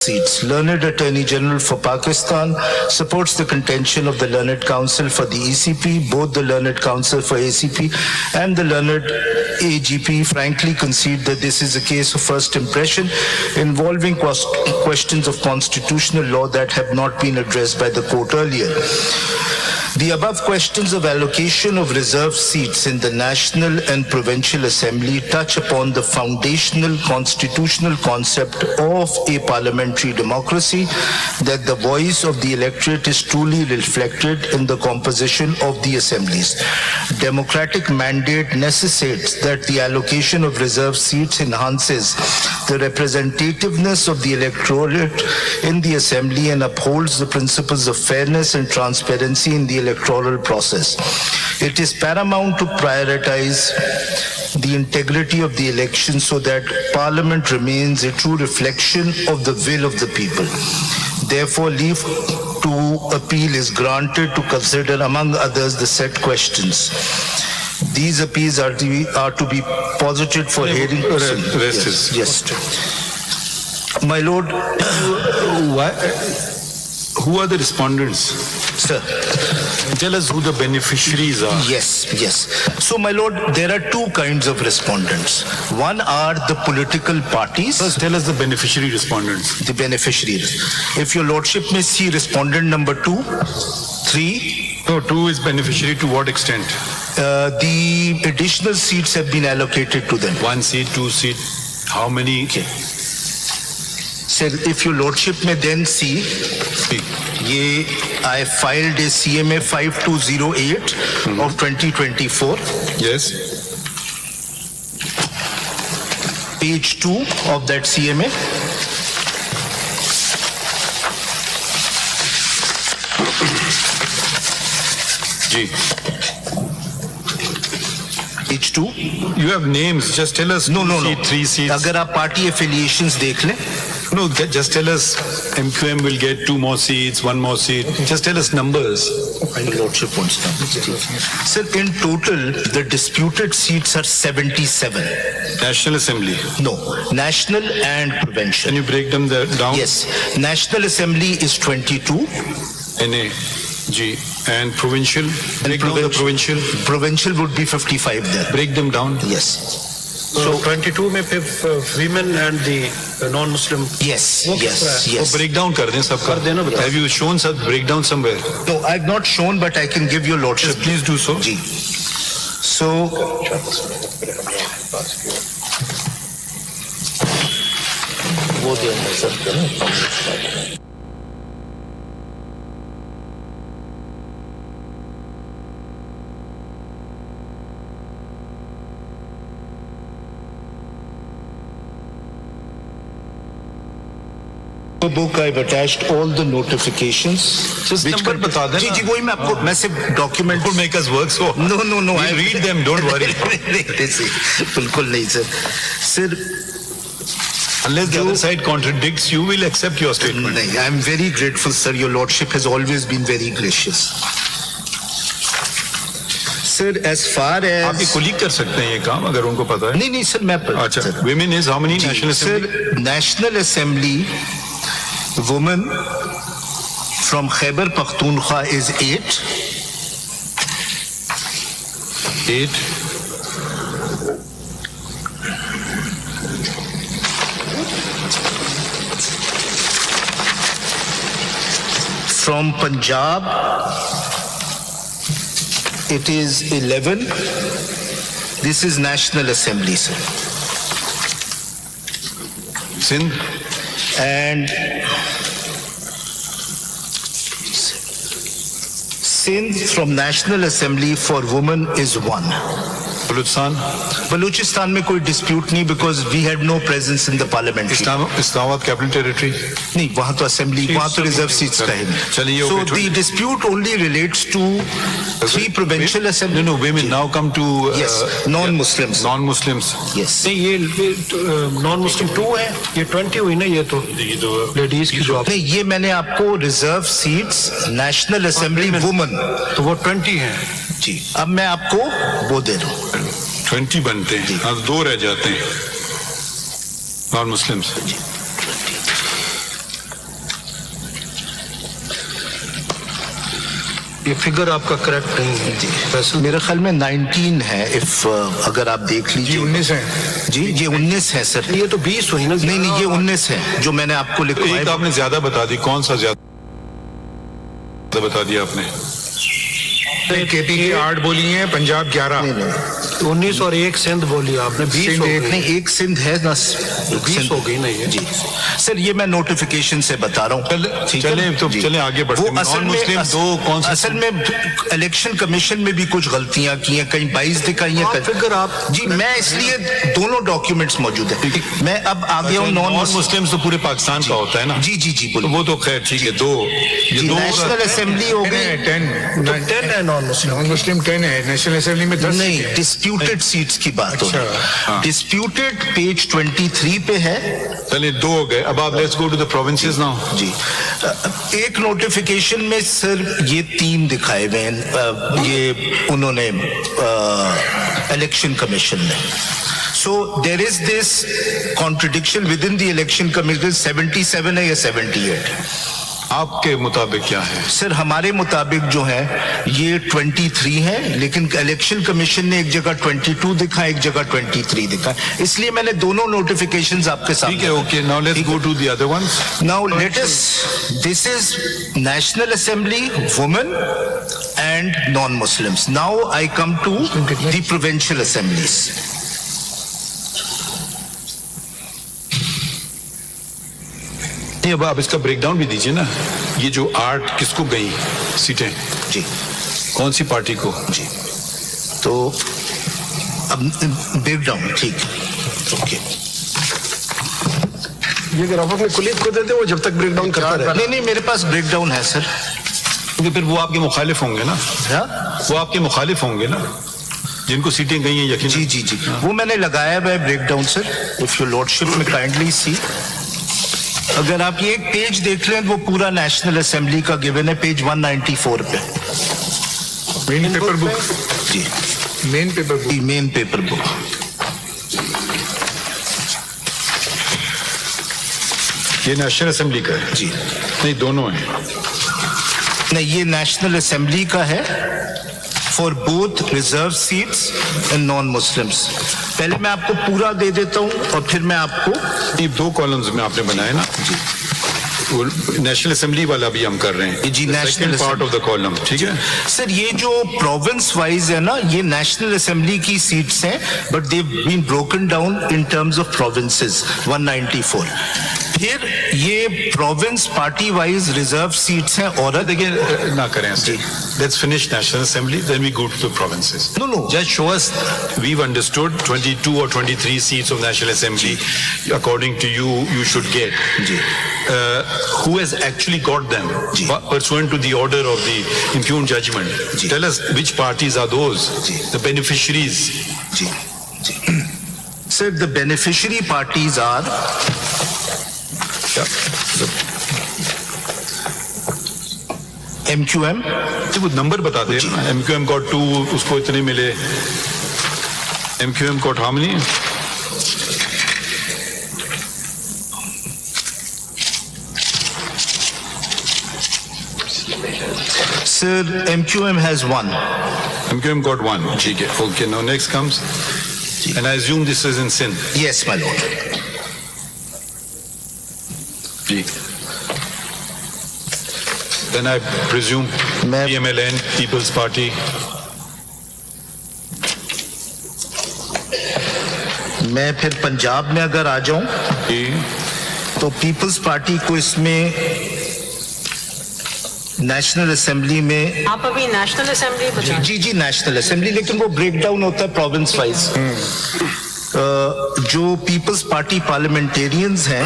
seats. Learned Attorney General for Pakistan supports the contention of the Learned Council for the ECP. Both the Learned Council for ACP and the Learned AGP frankly concede that this is a case of first impression involving questions of constitutional law that have not been addressed by the court earlier. The above questions of allocation of reserved seats in the National and Provincial Assembly touch upon the foundational constitutional concept of a parliamentary democracy, that the voice of the electorate is truly reflected in the composition of the assemblies. Democratic mandate necessitates that the allocation of reserved seats enhances the representativeness of the electorate in the assembly and upholds the principles of fairness and transparency in the electoral process. It is paramount to prioritize the integrity of the election so that Parliament remains a true reflection of the will of the people. Therefore, leave to appeal is granted to consider, among others, the said questions. These appeals are to be posited for hearing. Yes. My Lord, who are the respondents? Sir. Tell us who the beneficiaries are. Yes. So, my Lord, there are two kinds of respondents. One are the political parties. First, tell us the beneficiary respondents. The beneficiaries. If your Lordship may see respondent number 2, 3. No, 2 is beneficiary to what extent? The additional seats have been allocated to them. 1 seat, 2 seat, how many? Okay. Sir, if your Lordship may then see, I filed a CMA 5208 of 2024. Yes. Page 2 of that CMA. Page 2. You have names, just tell us. No. 3 seats. अगर आप party affiliations देख लें. No, just tell us MQM will get 2 more seats, 1 more seat. Just tell us numbers. Your Lordship wants numbers. Sir, in total, the disputed seats are 77. National Assembly. No, National and Provincial. Can you break them down? Yes. National Assembly is 22. NA. G. And Provincial? Break down the Provincial. Provincial would be 55 there. Break them down. Yes. So 22 में women and the non-Muslim. Yes. So break down कर दें सबका. Have you shown such breakdown somewhere? No, I have not shown, but I can give your Lordship. Yes, please do so. Ji. So. वो देना sir. Book I've attached all the notifications. Just number बता देना. जी वही मैं आपको मैं सिर्फ document. Don't make us work so. No. I read them. Don't worry. बिल्कुल नहीं sir. Sir. Unless the other side contradicts, you will accept your statement. नहीं, I am very grateful, sir. Your Lordship has always been very gracious. Sir, as far as आप एक colleague कर सकते हैं ये काम अगर उनको पता है. नहीं सर मैं अच्छा. Women is how many? National Assembly. Sir, National Assembly. Women from Khyber Pakhtunkhwa is 8. 8. From Punjab, it is 11. This is National Assembly, sir. Sindh. And Sindh from National Assembly for women is 1. Balochistan में कोई dispute नहीं because we had no presence in the parliament. Islamabad Capital Territory. नहीं वहाँ तो assembly वहाँ तो reserve seats का है. So the dispute only relates to 3 provincial assemblies. No, women now come to yes, non-Muslims. Non-Muslims. Yes. नहीं ये non-Muslim 2 है. ये 20 हुई ना ये तो ladies की जो. नहीं ये मैंने आपको reserve seats National Assembly women तो वो 20 हैं. जी अब मैं आपको वो दे रहा हूँ. 20 बनते हैं. अब 2 रह जाते हैं. Non-Muslims. ये फिगर आपका करेक्ट नहीं है जी फैसल। मेरे ख्याल में 19 है इफ अगर आप देख लीजिए 19 है। जी ये 19 है सर। ये तो 20 हुई ना। नहीं नहीं ये 19 है जो मैंने आपको लिखवाया। एक आपने ज्यादा बता दी, कौन सा ज्यादा बता दिया आपने? केपी की 8 बोली है, पंजाब 11। 19 और 1 सिंध बोली आपने, 20 हो गई। नहीं एक सिंध है ना, 20 हो गई ना ये। जी सर ये मैं नोटिफिकेशन से बता रहा हूँ। ठीक है? चले तो जी। चले आगे बढ़ते हैं। वो असल मुस्लिम दो कौन सा? असल में इलेक्शन कमीशन में भी कुछ गलतियां की हैं, कहीं 22 दिखाई हैं। फिगर आप जी मैं इसलिए दोनों डॉक्यूमेंट्स मौजूद है। मैं अब आ गया हूँ नॉन मुस्लिम तो पूरे पाकिस्तान का होता है ना। जी जी जी तो बोलो। वो तो खैर ठीक है, दो ये जी दो नेशनल असेंबली हो गई। 10 है नॉन मुस्लिम। नॉन मुस्लिम 10 है, नेशनल असेंबली में 10 नहीं डिस्प्यूटेड सीट्स की बात हो रही है। डिस्प्यूटेड पेज 23 पे है। चलिए 2 हो गए। अब आप let's go to the provinces now. जी एक नोटिफिकेशन में सर ये 3 दिखाए हुए हैं, ये उन्होंने इलेक्शन कमीशन ने। So there is this contradiction within the election commission. 77 है या 78? आपके मुताबिक क्या है? सर हमारे मुताबिक जो है ये 23 है, लेकिन इलेक्शन कमीशन ने एक जगह 22 दिखा, एक जगह 23 दिखा, इसलिए मैंने दोनों नोटिफिकेशंस आपके सामने। ठीक है, okay. Now let's go to the other ones. Now let us, this is National Assembly, women and non-Muslims. Now I come to the provincial assemblies. नहीं, अब आप इसका ब्रेकडाउन भी दीजिए ना। ये जो 8 किसको गई सीटें, जी कौन सी पार्टी को? जी तो अब ब्रेकडाउन ठीक ओके। ये अगर आप अपने कुलीग को देते वो जब तक ब्रेकडाउन करता रहे। नहीं नहीं मेरे पास ब्रेकडाउन है सर। क्योंकि फिर वो आपके मुखालिफ होंगे ना। हाँ? वो आपके मुखालिफ होंगे ना, जिनको सीटें गई हैं यकीन। जी जी जी वो मैंने लगाया हुआ है breakdown sir. If your lordship may kindly see, अगर आप ये एक पेज देख लें वो पूरा नेशनल असेंबली का गिवन है, पेज 194 पे। Main paper book. जी main paper book. Main paper book. ये नेशनल असेंबली का है? जी नहीं, दोनों हैं। नहीं ये नेशनल असेंबली का है for both reserve seats and non Muslims. पहले मैं आपको पूरा दे देता हूं और फिर मैं आपको। ये 2 कॉलम्स में आपने बनाए ना। जी नेशनल असेंबली वाला भी हम कर रहे हैं। जी, national part of the column. ठीक है सर ये जो प्रोविंस वाइज है ना, ये नेशनल असेंबली की सीट्स हैं, but they been broken down in terms of provinces 194। फिर ये province party wise reserve seats हैं। और देखिए ना करें ऐसे। Let's finish national assembly, then we go to the provinces. No, no. Just show us we understood 22 or 23 seats of national assembly according to you you should get. जी Who has actually got them pursuant to the order of the impugned judgment? जी. Tell us which parties are those, जी. the beneficiaries. जी जी sir the beneficiary parties are MQM। वो नंबर बता दे ना। MQM got 2, उसको इतने मिले। MQM got how many? Sir, MQM has 1. MQM got 1. ठीक है, okay. Now next comes, and I assume this is in Sindh. Yes, my lord. Ji. Then I presume मैं- PMLN, People's Party. मैं फिर पंजाब में अगर आ जाऊं जी. तो पीपल्स पार्टी को इसमें नेशनल असेंबली में। आप अभी नेशनल असेंबली बता जी जी नेशनल असेंबली, लेकिन वो ब्रेकडाउन होता है प्रोविंस वाइज। जो पीपल्स पार्टी पार्लियामेंटेरियंस हैं